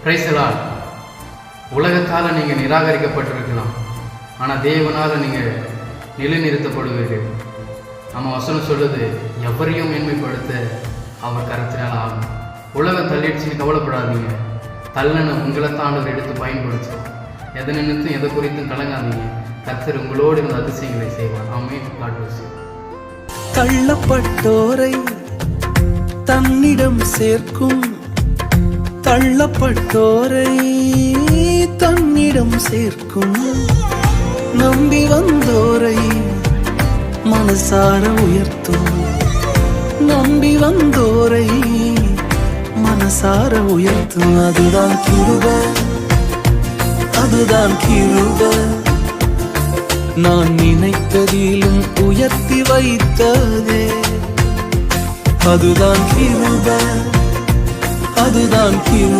Praise the Lord. உலகத்தால் நீங்கள் நிராகரிக்கப்பட்டிருக்கலாம், ஆனால் தேவனால் நீங்கள் நிலைநிறுத்தப்படுவீர்கள். நம்ம வசனம் சொல்லுது, எவரையும் மேன்மைப்படுத்த அவர் கருத்தினால் ஆகும். உலகம் தள்ளிடுச்சுன்னு கவலைப்படாதீங்க. தள்ளன உங்களை தாண்டவர் எடுத்து பயன்படுத்தும். எதை நினைத்தும் எதை குறித்தும் கலங்காதீங்க. கர்த்தர் உங்களோடு இந்த அதிசயங்களை செய்வார். ஆமென். God bless you. தள்ளப்பட்டோரை தன்னிடம் சேர்க்கும், தள்ளப்பட்டோரை தன்னிடம் சேர்க்கும். நம்பி வந்தோரை மனசார உயர்த்தும், நம்பி வந்தோரை மனசார உயர்த்தும். அதுதான் கிருபை, அதுதான் கிருபை. நான் நினைத்ததிலும் உயர்த்தி வைத்ததே. அதுதான் கிருபை, அதுதான் கிருபை.